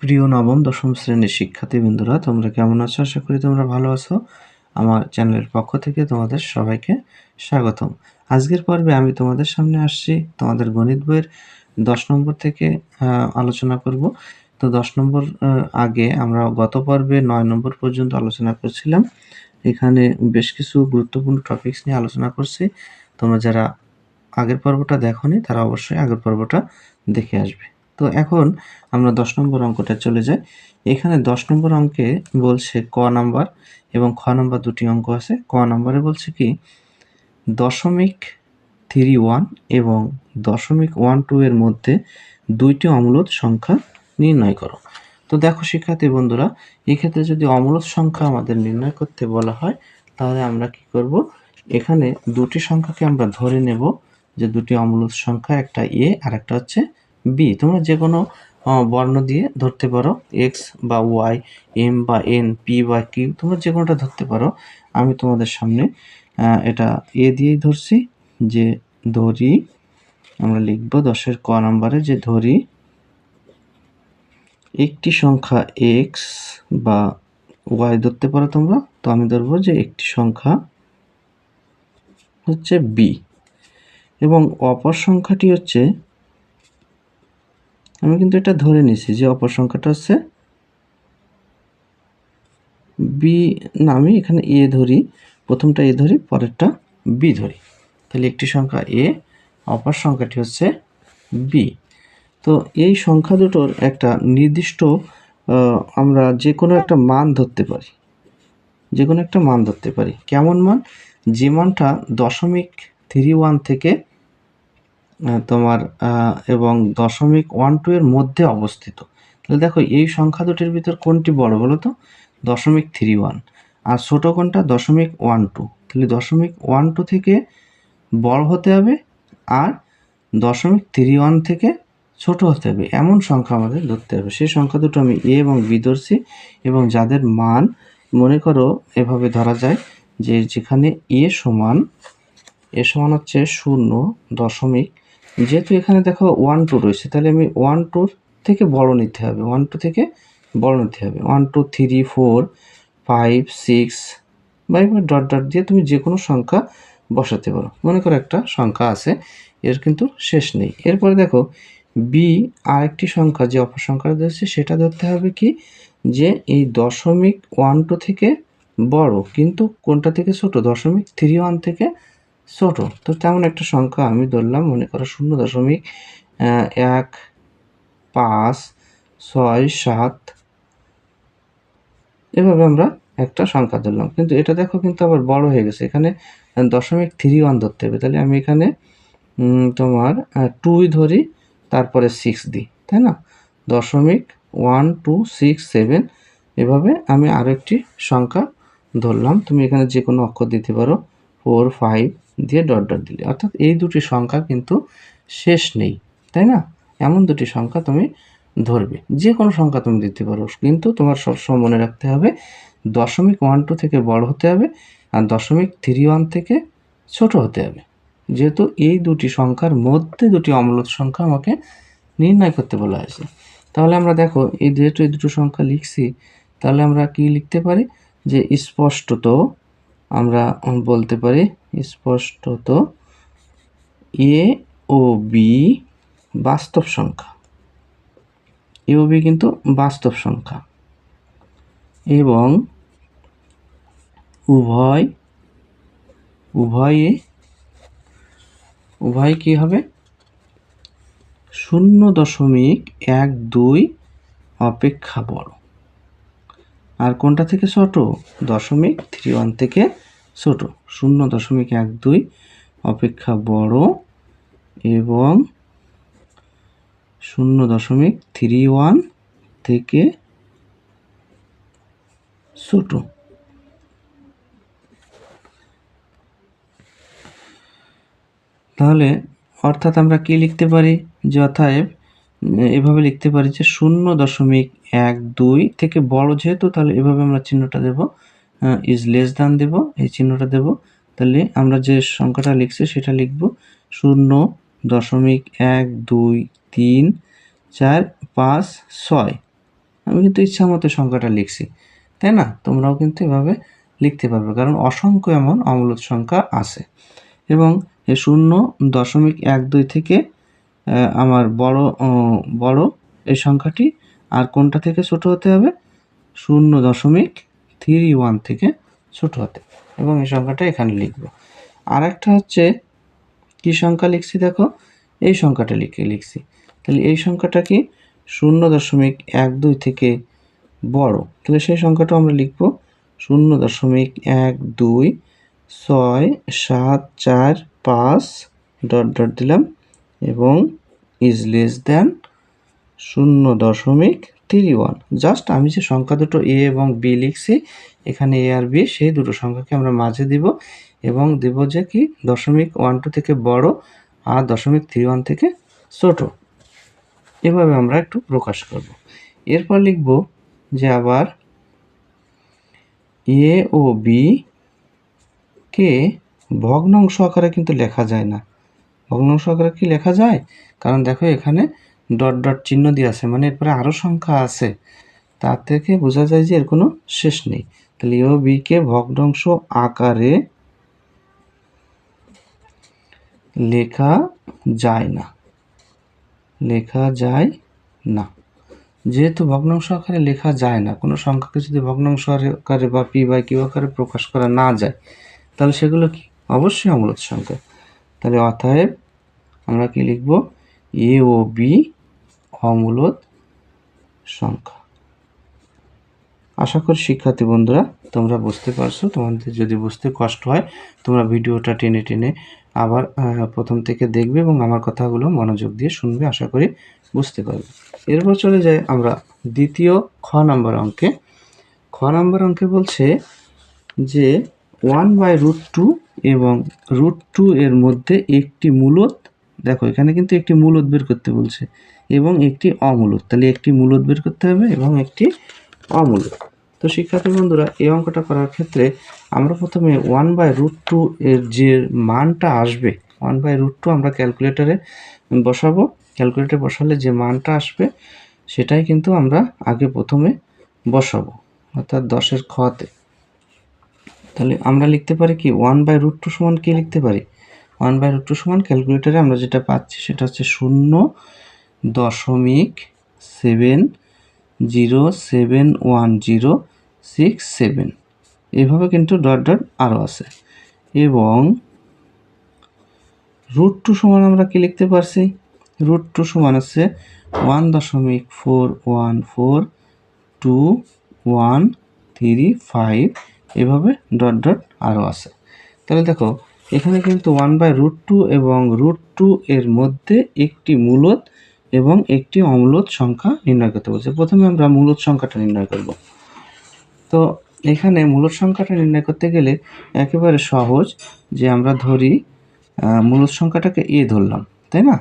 প্রিয় নবম দশম শ্রেণীর শিক্ষার্থীবৃন্দরা, তোমরা কেমন আছো? আশা করি তোমরা ভালো আছো। আমার চ্যানেলের পক্ষ থেকে তোমাদের সবাইকে স্বাগতম। আজকের পর্বে আমি তোমাদের সামনে আসছি তোমাদের গণিত বইয়ের 10 নম্বর থেকে আলোচনা করব। তো 10 নম্বর আগে আমরা গত পর্বে 9 নম্বর পর্যন্ত আলোচনা করছিলাম। এখানে বেশ কিছু গুরুত্বপূর্ণ টপিকস নিয়ে আলোচনা করছি। তোমরা যারা আগের পর্বটা দেখোনি তারা অবশ্যই আগের পর্বটা দেখে আসবে। তো এখন আমরা 10 নম্বর অঙ্কটা চলে যাই। এখানে 10 নম্বর অঙ্কে বলছে ক নাম্বার এবং খ নাম্বার দুটি অঙ্ক আছে। ক নাম্বারে বলছে কি 0.31 এবং 0.12 এর মধ্যে দুইটি অম্লদ সংখ্যা নির্ণয় করো। তো দেখো শিক্ষার্থী বন্ধুরা, এক্ষেত্রে যদি অম্লদ সংখ্যা আমাদের নির্ণয় করতে বলা হয় তাহলে আমরা কি করব, এখানে দুটি সংখ্যাকে আমরা ধরে নেব যে দুটি অম্লদ সংখ্যা, একটা এ আর একটা হচ্ছে বি। তোমরা যে কোনো বর্ণ দিয়ে ধরতে পারো, এক্স বা ওয়াই, এম বা এন, পি বা কিউ, তোমরা যে কোনোটা ধরতে পারো। আমি তোমাদের সামনে এটা এ দিয়েই ধরছি, যে ধরি আমরা লিখব 10-এর ক নাম্বারে যে ধরি একটি সংখ্যা এক্স বা ওয়াই ধরতে পারো তোমরা। তো আমি ধরবো যে একটি সংখ্যা হচ্ছে বি এবং অপর সংখ্যাটি হচ্ছে, আমি কিন্তু এটা ধরে নিছি যে অপর সংখ্যাটা হচ্ছে বি। না, আমি এখানে এ ধরি, প্রথমটা এ ধরি, পরেরটা বি ধরি। তাহলে একটি সংখ্যা এ, অপর সংখ্যাটি হচ্ছে বি। তো এই সংখ্যা দুটোর একটা নির্দিষ্ট আমরা যে কোনো একটা মান ধরতে পারি, যে কোনো একটা মান ধরতে পারি। কেমন মান? যে মানটা 0.31 থেকে তোমার এবং 0.12 এর মধ্যে অবস্থিত। তাহলে দেখো এই সংখ্যা দুটির ভিতর কোনটি বড় বলো তো? 0.31। আর ছোট কোনটা? 0.12। তাহলে 0.12 থেকে বড় হতে হবে আর 0.31 থেকে ছোট হতে হবে, এমন সংখ্যা আমাদের ধরতে হবে। সেই সংখ্যা দুটো আমি এ এবং বি ধরছি এবং যাদের মান মনে করো এভাবে ধরা যায় যে যেখানে এ সমান হচ্ছে 0. যেহেতু এখানে দেখো 1-2 রয়েছে, তাহলে আমি 1-2 থেকে বড় নিতে হবে, 1-2 থেকে বড় নিতে হবে। 1 2 3 4 5 6 বা এবার ডট ডট দিয়ে তুমি যে কোনো সংখ্যা বসাতে পারো। মনে করো একটা সংখ্যা আছে, এর কিন্তু শেষ নেই। এরপরে দেখো বি আরেকটি সংখ্যা, যে অপর সংখ্যাটা ধরছে সেটা ধরতে হবে কি, যে এই 0.12 থেকে বড় কিন্তু কোনটা থেকে ছোট? 0.31 থেকে ছোট। তো তেমন একটা সংখ্যা আমি ধরলাম, মনে করো 0.1567 এভাবে আমরা একটা সংখ্যা ধরলাম, কিন্তু এটা দেখো কিন্তু আবার বড় হয়ে গেছে, এখানে 0.31 ধরতে হবে। তাহলে আমি এখানে তোমার 2 ধরি, তারপরে 6 দিই, তাই না? 0.1267 এভাবে আমি আরও একটি সংখ্যা ধরলাম। তুমি এখানে যে কোনো অক্ষর দিতে পারো, 4 5 দিয়ে ডট ডট দিলে, অর্থাৎ এই দুটি সংখ্যা কিন্তু শেষ নেই, তাই না? এমন দুটি সংখ্যা তুমি ধরবে, যে কোনো সংখ্যা তুমি দিতে পারো, কিন্তু তোমার সবসময় মনে রাখতে হবে 0.12 থেকে বড় হতে হবে আর 0.31 থেকে ছোট হতে হবে। যেহেতু এই দুটি সংখ্যার মধ্যে দুটি অম্লদ সংখ্যা আমাকে নির্ণয় করতে বলা হয়েছে। তাহলে আমরা দেখো যেহেতু এই দুটো সংখ্যা লিখছি, তাহলে আমরা কি লিখতে পারি, যে স্পষ্টত আমরা বলতে পারি স্পষ্টত এ ও বি বাস্তব সংখ্যা। এ ও বি কিন্তু বাস্তব সংখ্যা এবং উভয় কি হবে? 0.12 অপেক্ষা বড়। আর কোনটা থেকে ছোট? 0.31 থেকে ছোট। 0.12 অপেক্ষা বড় এবং 0.31 থেকে ছোট। তাহলে অর্থাৎ আমরা কি লিখতে পারি, যে অতএব এভাবে লিখতে পারি যে 0.12 থেকে বড় যেহেতু, তাহলে এভাবে আমরা চিহ্নটা দেব, ইজ লেস দ্যান দেব, এই চিহ্নটা দেব। তাহলে আমরা যে সংখ্যাটা লিখছি সেটা লিখব 0.1 2 3 4 5 6। আমি কিন্তু ইচ্ছা মতো সংখ্যাটা লিখছি, তাই না? তোমরাও কিন্তু এভাবে লিখতে পারবে, কারণ অসংখ্য এমন অমূলত সংখ্যা আছে। এবং এই 0.12 থেকে আমার বড় এই সংখ্যাটি, আর কোনটা থেকে ছোট হতে হবে? 0.31 থেকে ছোট হতে, এবং এই সংখ্যাটা এখানে লিখব। আর একটা হচ্ছে কি সংখ্যা লিখছি দেখো, এই সংখ্যাটা লিখছি। তাহলে এই সংখ্যাটা কি 0.12 থেকে বড়, তাহলে সেই সংখ্যাটা আমরা লিখব 0.126745 ডট ডট দিলাম, এবং ইজ লেস দ্যান 0.31। জাস্ট আমি যে সংখ্যা দুটো এ এবং বি লিখছি, এখানে এ আর বি, সেই দুটো সংখ্যাকে আমরা মাঝে দিব, এবং দেব যে কি 0.12 থেকে বড় আর 0.31 থেকে ছোট। এভাবে আমরা একটু প্রকাশ করব। এরপর লিখব যে আবার এ ও বি কে ভগ্নাংশ আকারে কিন্তু লেখা যায় না। ভগ্নাংশ আকারে কি লেখা যায়? কারণ দেখো এখানে ডট ডট চিহ্ন দিয়ে আছে, মানে এরপরে আরও সংখ্যা আছে, তার থেকে বোঝা যায় যে এর কোনো শেষ নেই। তাহলে এ ও বি কে ভগ্নাংশ আকারে লেখা যায় না, যেহেতু ভগ্নাংশ আকারে লেখা যায় না, কোনো সংখ্যাকে যদি ভগ্নাংশ আকারে বা পি বাই কিউ আকারে প্রকাশ করা না যায়, তাহলে সেগুলো কি? অবশ্যই অমূলত সংখ্যা। তাহলে অতএব আমরা কি লিখব? এ ও বি অমূলত সংখ্যা। আশা করি শিক্ষার্থী বন্ধুরা তোমরা বুঝতে পারছো। তোমাদের যদি বুঝতে কষ্ট হয়, তোমরা ভিডিওটা টেনে টেনে আবার প্রথম থেকে দেখবে এবং আমার কথাগুলো মনোযোগ দিয়ে শুনবে, আশা করি বুঝতে পারবে। এরপর চলে যাই আমরা দ্বিতীয় খ নাম্বার অঙ্কে। খ নাম্বার অঙ্কে বলছে যে 1/√2 এবং √2 এর মধ্যে একটি মূলদ, দেখো এখানে কিন্তু একটি মূলদ বের করতে বলছে এবং একটি অমূলদ, তাহলে একটি মূলদ বের করতে হবে এবং একটি অমূলদ। তো শিক্ষার্থী বন্ধুরা, এই অঙ্কটা করার ক্ষেত্রে আমরা প্রথমে 1/√2 এর যে মানটা আসবে, 1/√2 আমরা ক্যালকুলেটরে বসাবো। ক্যালকুলেটরে বসালে যে মানটা আসবে সেটাই কিন্তু আমরা আগে প্রথমে বসাবো, অর্থাৎ 10-এর খতে। তাহলে আমরা লিখতে পারি কি 1/√2 সমান কি লিখতে পারি? 1/√2 সমান ক্যালকুলেটরে আমরা যেটা পাচ্ছি সেটা হচ্ছে 0.70710667, এইভাবে কিন্তু ডট ডট আরও আছে। এবং √2 সমান আমরা কি লিখতে পারছি? √2 সমান আছে 1.41422135, এভাবে ডট ডট আরও আছে। তাহলে দেখো এখানে কিন্তু 1/√2 এবং √2 এর মধ্যে একটি মূলদ এবং একটি অমূলদ সংখ্যা নির্ণয় করতে বলছে। প্রথমে আমরা মূলদ সংখ্যাটা নির্ণয় করব। তো এখানে মূলদ সংখ্যাটা নির্ণয় করতে গেলে একেবারে সহজ, যে আমরা ধরি মূলদ সংখ্যাটাকে এ ধরলাম, তাই না?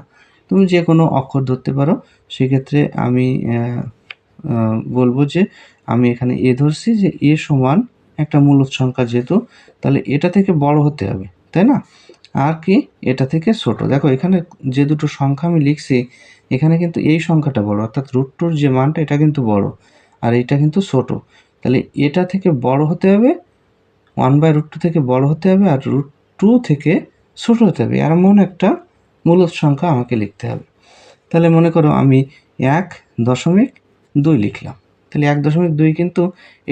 তুমি যে কোনো অক্ষর ধরতে পারো, সেক্ষেত্রে আমি বলবো যে আমি এখানে এ ধরছি, যে এ সমান একটা মূলদ সংখ্যা যেহেতু, তাহলে এটা থেকে বড় হতে হবে, তাই না? আর কি এটা থেকে ছোট। দেখো এখানে যে দুটো সংখ্যা আমি লিখছি, এখানে কিন্তু এই সংখ্যাটা বড়, অর্থাৎ √2 যে মানটা এটা কিন্তু বড়, আর এটা কিন্তু ছোট। তাহলে এটা থেকে বড় হতে হবে, 1/√2 থেকে বড় হতে হবে, আর √2 থেকে ছোট হতে হবে, এমন একটা মূলদ সংখ্যা আমাকে লিখতে হবে। তাহলে মনে করো আমি 1.2 লিখলাম, তাহলে 1.2 কিন্তু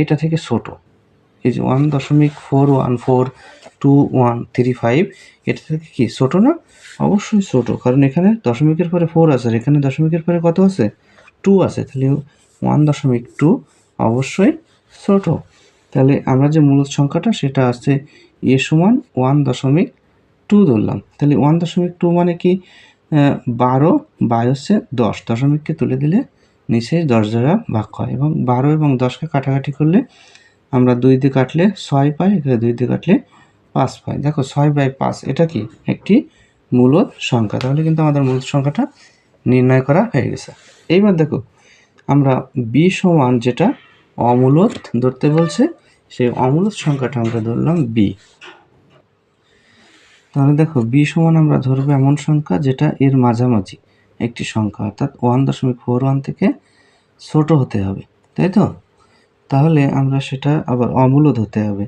এটা থেকে ছোট। এই যে 1.4142135, এটা থেকে কি ছোট না? অবশ্যই ছোট, কারণ এখানে দশমিকের পরে 4 আছে, আর এখানে দশমিকের পরে কত আছে? 2 আছে, তাহলে 1.2 অবশ্যই ছোট। তাহলে আমরা যে মূলদ সংখ্যাটা সেটা আছে এ সমান 1.2 ধরলাম। তাহলে 1.2 মানে কি 12 বাই হচ্ছে 10, দশমিককে তুলে দিলে নিচে 10 দ্বারা ভাগ হয়, এবং 12 এবং 10কে কাটাকাটি করলে আমরা 2 দিয়ে কাটলে 6 পাই, এখানে 2 দিয়ে কাটলে 5 পাই। দেখো 6/5 এটা কি একটি মূলদ সংখ্যা, তাহলে কিন্তু আমাদের মূলদ সংখ্যাটা নির্ণয় করা হয়ে গেছে। এইবার দেখো আমরা বি সমান যেটা অমূলদ ধরতে বলছে, সেই অমূলদ সংখ্যাটা আমরা ধরলাম বি। তাহলে দেখো বি সমান আমরা ধরবো এমন সংখ্যা যেটা এর মাঝামাঝি একটি সংখ্যা, অর্থাৎ 1.41 থেকে ছোট হতে হবে। তাই তো? তাহলে আমরা সেটা আবার অমূলদ হতে হবে।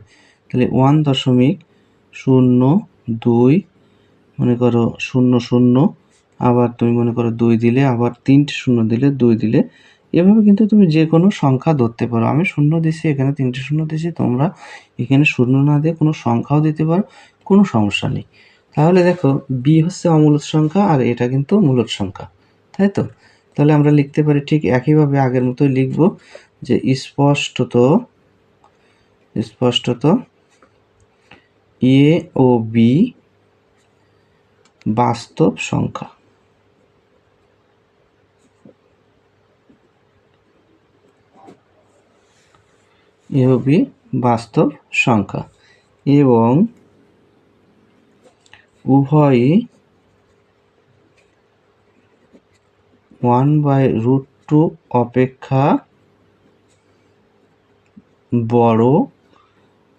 তাহলে 1.02 মনে করো 00, আবার তুমি মনে করো 2 দিলে, আবার 3টে শূন্য দিলে, 2 দিলে, এভাবে কিন্তু তুমি যে কোনো সংখ্যা ধরতে পারো। আমি শূন্য দিছি, এখানে 3টে শূন্য দিছি, তোমরা এখানে শূন্য না দিয়ে কোনো সংখ্যাও দিতে পারো, কোনো সমস্যা নেই। তাহলে দেখো b হচ্ছে অমূলদ সংখ্যা আর এটা কিন্তু মূলদ সংখ্যা, তাই তো? তাহলে আমরা লিখতে পারি ঠিক একইভাবে আগের মতোই লিখব যে স্পষ্টত a ও b বাস্তব সংখ্যা। a ও b বাস্তব সংখ্যা এবং উভয়ই 1/√2 অপেক্ষা বড়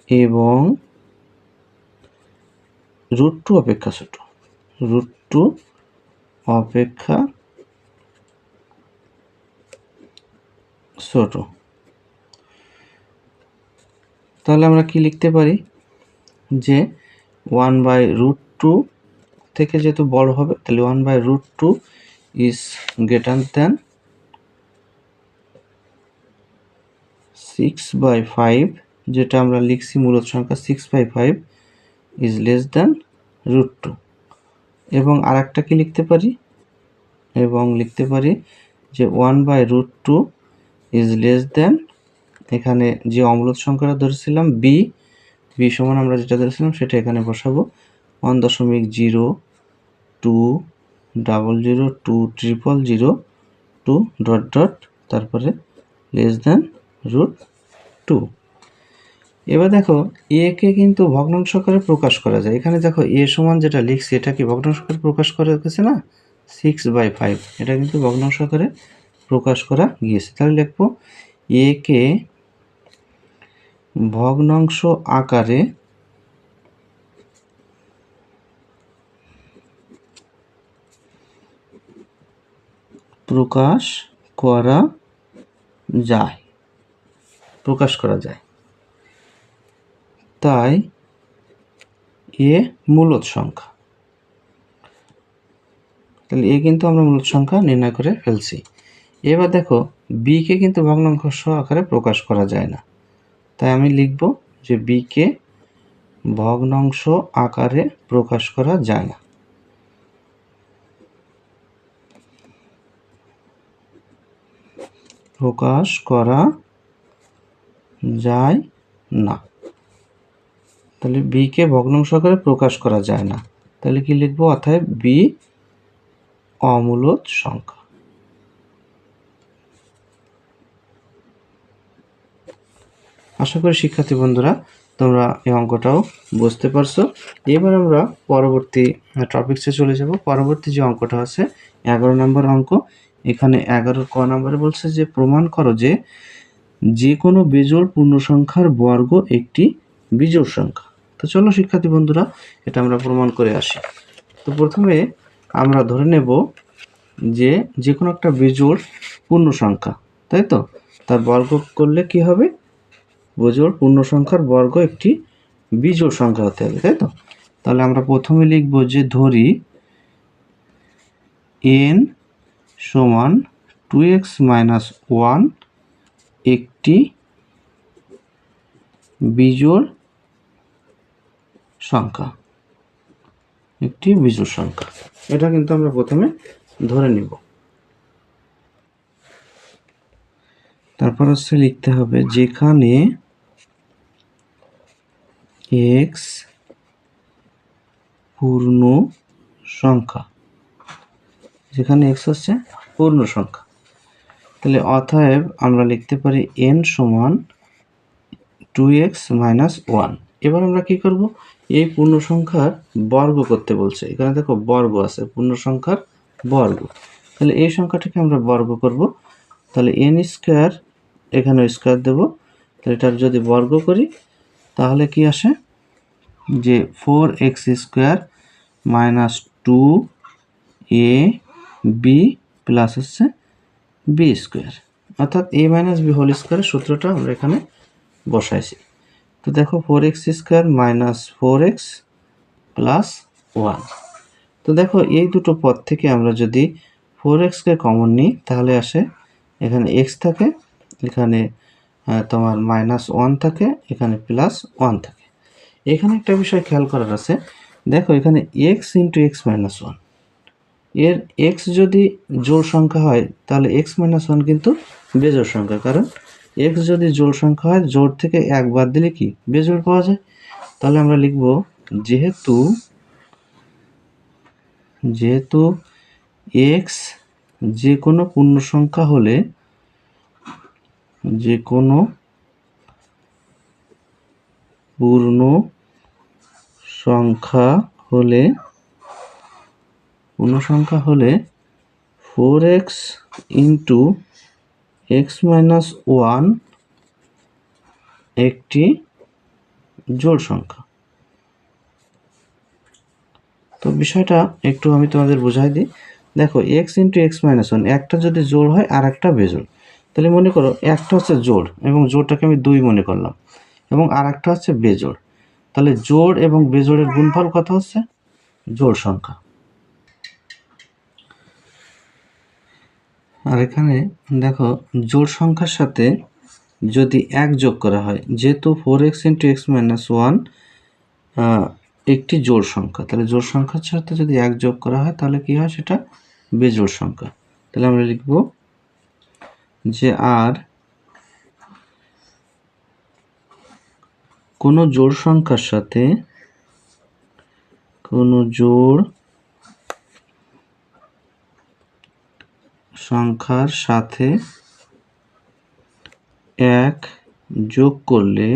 এবং √2 অপেক্ষা ছোট। √2 অপেক্ষা ছোট। তাহলে আমরা কি লিখতে পারি যে 1/√2 থেকে যেহেতু বড় হবে, তাহলে 1/√2 is greater than 6/5, যেটা আমরা লিখছি মূলদ সংখ্যা 6/5 is less than √2। এবং আরেকটা কি লিখতে পারি, যে 1/√2 is less than, এখানে যে অমূলদ সংখ্যাটা ধরেছিলাম b সমান আমরা যেটা ধরেছিলাম সেটা এখানে বসাবো 1.020002000 তারপরে লেস দেন √2। এবার দেখো a কে কিন্তু ভগ্নাংশ আকারে প্রকাশ করা যায়। এখানে দেখো a সমান যেটা লিখছি এটা কি ভগ্নাংশ আকারে প্রকাশ করা গেছে না, 6/5, এটা কিন্তু ভগ্নাংশ আকারে প্রকাশ করা গিয়েছে। তাহলে লিখবো a কে ভগ্নাংশ আকারে প্রকাশ করা যায়, তাই এ মূলদ সংখ্যা। তাহলে এ কিন্তু আমরা মূলদ সংখ্যা নির্ণয় করে ফেলছি। এবার দেখো বি কে কিন্তু ভগ্নাংশ আকারে প্রকাশ করা যায় না, তাই আমি লিখব যে বি কে ভগ্নাংশ আকারে প্রকাশ করা যায় না। তাহলে বি কে ভগ্নাংশ আকারে প্রকাশ করা যায় না, তাহলে কি লিখবো, অর্থাৎ বি অমূলদ সংখ্যা। আশা করি শিক্ষার্থী বন্ধুরা তোমরা এই অঙ্কটাও বুঝতে পারছো। এবার আমরা পরবর্তী টপিকসে চলে যাব। পরবর্তী যে অঙ্কটা আছে 11 নম্বর অঙ্ক। এখানে 11 ক নম্বরে বলছে যে প্রমাণ করো যে কোনো বেজোড় পূর্ণ সংখ্যার বর্গ একটি বিজোড় সংখ্যা। তো চলো শিক্ষার্থী বন্ধুরা এটা আমরা প্রমাণ করে আসি। তো প্রথমে আমরা ধরে নেব যে কোনো একটা বেজোড় পূর্ণ সংখ্যা, তাই তো? তার বর্গ করলে কি হবে, বেজোড় পূর্ণ সংখ্যার বর্গ একটি বিজোড় সংখ্যা হতে হবে, তাই তো? তাহলে আমরা প্রথমে লিখব যে ধরি n সমান 2x - 1 একটি বিজোড় সংখ্যা, এটা কিন্তু আমরা প্রথমে ধরে নিব। তারপর হচ্ছে লিখতে হবে যেখানে x পূর্ণ সংখ্যা, হচ্ছে পূর্ণ সংখ্যা। তাহলে অতএব আমরা লিখতে পারি n সমান 2x - 1। এবার আমরা কি করব, এই পূর্ণ সংখ্যার বর্গ করতে বলছে। এখানে দেখো বর্গ আছে, পূর্ণ সংখ্যার বর্গ। তাহলে এই সংখ্যাটাকে আমরা বর্গ করব। তাহলে n স্কয়ার, এখানে স্কয়ার দেব। তাহলে এটার যদি বর্গ করি তাহলে কি আসে, যে 4x² - 2ab প্লাস হচ্ছে b স্কয়ার। অর্থাৎ a মাইনাস বি হোল স্কোয়ারের সূত্রটা আমরা এখানে বসাইছি। তো দেখো 4x square minus 4x plus 1। তো দেখো এই দুটো পদ থেকে আমরা যদি 4xকে কমন নিই তাহলে আসে এখানে x থাকে, এখানে তোমার -1 থাকে, এখানে +1 থাকে। এখানে একটা বিষয় খেয়াল করার আছে, দেখো এখানে x ইন্টু x মাইনাস 1, এর x যদি জোড় সংখ্যা হয় তাহলে x মাইনাস 1 কিন্তু বেজোড় সংখ্যা, কারণ x যদি জোড় সংখ্যা হয় জোড় থেকে 1 বাদ দিলে কি বেজোড় পাওয়া যায়। তাহলে আমরা লিখব যেহেতু x যে কোনো পূর্ণ সংখ্যা হলে পূর্ণ সংখ্যা হলে 4x ইন্টু x মাইনাস 1 একটি জোড় সংখ্যা। তো বিষয়টা একটু আমি তোমাদের বোঝাই দিই। দেখো x ইন্টু x মাইনাস 1 একটা যদি জোড় হয় আর একটা বেজোড়, তাহলে মনে করো একটা হচ্ছে জোড় এবং জোড়টাকে আমি 2 মনে করলাম, এবং আর একটা হচ্ছে বেজোড়। তাহলে জোড় এবং বেজোড়ের গুণফল কত হচ্ছে? জোড় সংখ্যা। আর এখানে দেখো জোড় সংখ্যার সাথে যদি 1 যোগ করা হয়, যেহেতু 4x ইন্টু x মাইনাস 1 একটি জোড় সংখ্যা, তাহলে জোড় সংখ্যার সাথে যদি 1 যোগ করা হয় তাহলে কি হয়, সেটা বেজোড় সংখ্যা। তাহলে আমরা লিখব যে আর কোনো জোড় সংখ্যার সাথে এক যোগ করলে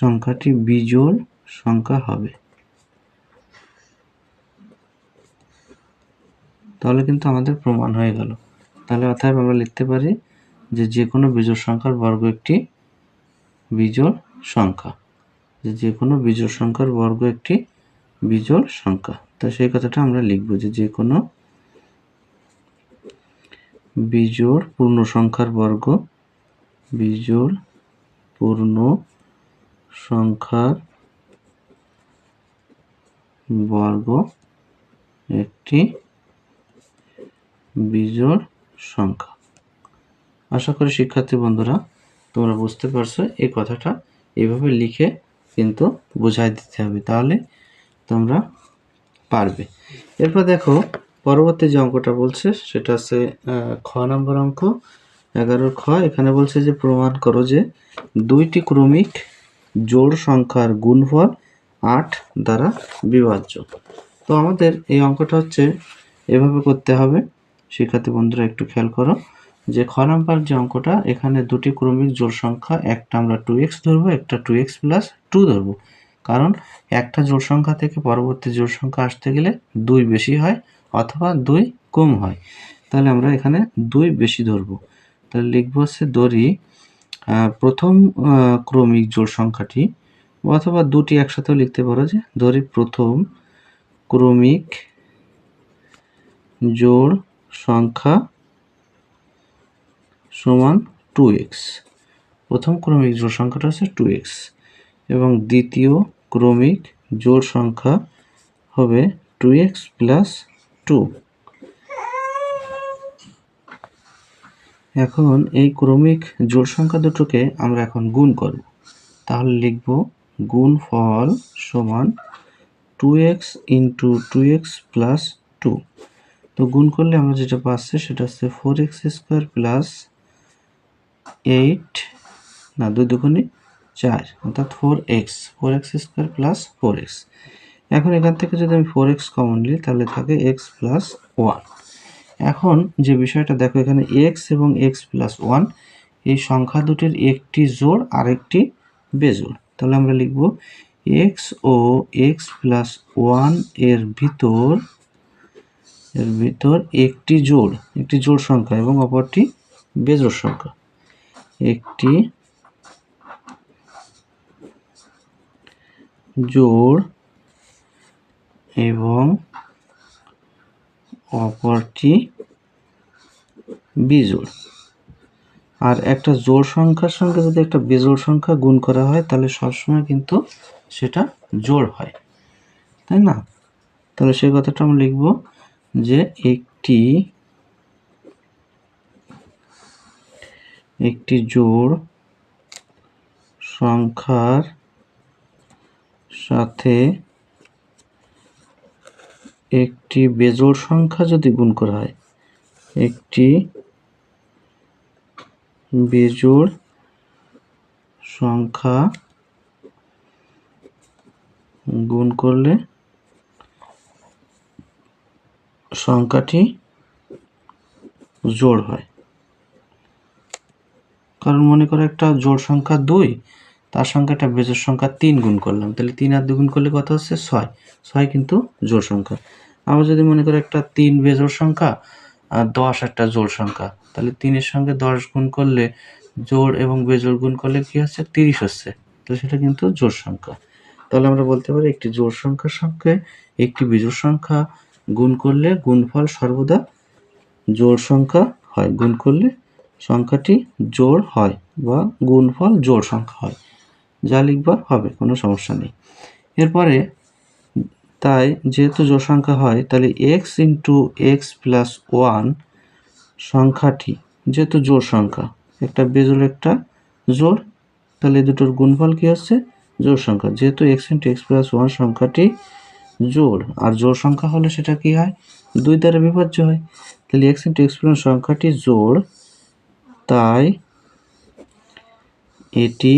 সংখ্যাটি বিজোড় সংখ্যা হবে। তাহলে কিন্তু আমাদের প্রমাণ হয়ে গেল। তাহলে অতএব আমরা লিখতে পারি যে কোনো বিজোড় সংখ্যার বর্গ একটি বিজোড় সংখ্যা, যে কোনো বিজোড় সংখ্যার বর্গ একটি বিজোড় সংখ্যা। তো সেই কথাটা আমরা লিখব যে কোনো বিজোড় পূর্ণ সংখ্যার বর্গ একটি বিজোড় সংখ্যা। আশা করি শিক্ষার্থী বন্ধুরা তোমরা বুঝতে পারছো। এই কথাটা এইভাবে লিখে কিন্তু বোঝাই দিতে হবে, তাহলে তোমরা পারবে। এরপর দেখো পরবর্তী যে অঙ্কটা বলছে সেটা হচ্ছে খ নম্বর অঙ্ক 11 খ। এখানে বলছে যে প্রমাণ করো যে দুইটি ক্রমিক জোড় সংখ্যার গুণফল 8 দ্বারা বিভাজ্য। তো আমাদের এই অঙ্কটা হচ্ছে এভাবে করতে হবে। শিক্ষার্থী বন্ধুরা একটু খেয়াল করো যে খ নাম্বার যে অঙ্কটা, এখানে দুটি ক্রমিক জোড় সংখ্যা, একটা আমরা 2x ধরবো, একটা 2x প্লাস 2 ধরবো, কারণ একটা জোড় সংখ্যা থেকে পরবর্তী জোড় সংখ্যা আসতে গেলে 2 বেশি হয় অথবা 2 কম হয়। তাহলে আমরা এখানে 2 বেশি ধরবো। তাহলে লিখবো হচ্ছে ধরি প্রথম ক্রমিক জোড় সংখ্যাটি, অথবা দুটি একসাথেও লিখতে পারো, যে ধরি প্রথম ক্রমিক জোড় সংখ্যা সমান 2x। প্রথম ক্রমিক জোড় সংখ্যাটা হচ্ছে 2x এবং দ্বিতীয় ক্রমিক জোড় সংখ্যা হবে 2x প্লাস 2। এখন এই ক্রমিক জোড় সংখ্যা দুটোকে আমরা এখন গুণ করব। তাহলে লিখব গুণফল সমান 2x ইন্টু 2x প্লাস 2। তো গুণ করলে আমরা যেটা পাচ্ছি সেটা হচ্ছে 4x স্কোয়ার প্লাস 8, না 2 দুগুণে 4, অর্থাৎ 4x স্কোয়ার প্লাস 4x। এখন এখান থেকে যদি আমি 4x কমন নিই তাহলে থাকে x প্লাস 1। এখন যে বিষয়টা দেখো, এখানে x এবং x প্লাস 1 এই সংখ্যা দুটির একটি জোড় আর একটি বেজোড়। তাহলে আমরা লিখব x ও x প্লাস 1 এর ভিতর একটি জোড় সংখ্যা এবং অপরটি বেজোড় সংখ্যা। একটি জোড় এবং অপরটি বিজোড়। আর একটা জোড় সংখ্যার সঙ্গে যদি একটা বিজোড় সংখ্যা গুণ করা হয় তাহলে সবসময় কিন্তু সেটা জোড় হয়, তাই না? তাহলে সেই কথাটা আমরা লিখব যে একটি জোড় সংখ্যার সাথে একটি বেজোড় সংখ্যা যদি গুণ করা হয়, একটি বেজোড় সংখ্যা গুণ করলে সংখ্যাটি জোড় হয়। কারণ মনে করো একটা জোড় সংখ্যা 2, তার সঙ্গে একটা বেজোড় সংখ্যা 3 গুণ করলাম, তাহলে 3 আর 2 গুণ করলে কত হচ্ছে 6, 6 কিন্তু জোড় সংখ্যা। আবার যদি মনে করো একটা 3 বেজোড় সংখ্যা আর 10 একটা জোড় সংখ্যা, তাহলে 3 এর সঙ্গে 10 গুণ করলে জোড় এবং বেজোড় গুণ করলে কি হচ্ছে 30 হচ্ছে, তো সেটা কিন্তু জোড় সংখ্যা। তাহলে আমরা বলতে পারি একটি জোড় সংখ্যার সঙ্গে একটি বিজোড় সংখ্যা গুণ করলে গুণফল সর্বদা জোড় সংখ্যা হয়, গুণ করলে সংখ্যাটি জোড় হয় বা গুণফল জোড় সংখ্যা হয়, যা লিখবা হবে, কোনো সমস্যা নেই। এরপরে তাই যেহেতু জোড় সংখ্যা হয় তাহলে x × x + 1 সংখ্যাটি যেহেতু জোড় সংখ্যা, একটা বেজোড় একটা জোড়, তাহলে দুটোর গুণফল কি হচ্ছে জোড় সংখ্যা। যেহেতু x × x + 1 সংখ্যাটি জোড়, আর জোড় সংখ্যা হলে সেটা কি হয় 2 দ্বারা বিভাজ্য হয়, তাহলে x × x + 1 সংখ্যাটি জোড়, তাই এটি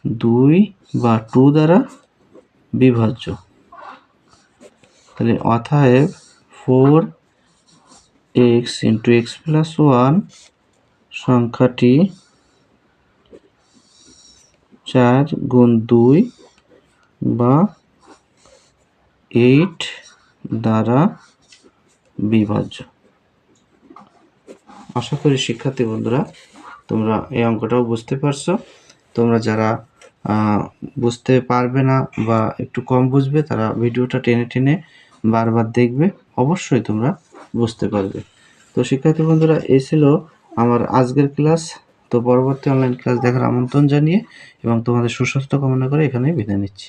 2 বা 2 দ্বারা বিভাজ্য। তাহলে অতএব 4x × x + 1 সংখ্যাটি 4 × 2 বা 8 দ্বারা বিভাজ্য। আশা করি শিক্ষার্থী বন্ধুরা তোমরা এই অঙ্কটাও বুঝতে পারছো। তোমরা যারা বুঝতে পারবে না বা একটু কম বুঝবে তারা ভিডিওটা টেনে টেনে বারবার দেখবে, অবশ্যই তোমরা বুঝতে পারবে। তো শিক্ষার্থী বন্ধুরা এই ছিল আমার আজকের ক্লাস। তো পরবর্তী অনলাইন ক্লাস দেখার আমন্ত্রণ জানিয়ে এবং তোমাদের সুস্বাস্থ্য কামনা করে এখানেই বিদায় নিচ্ছি।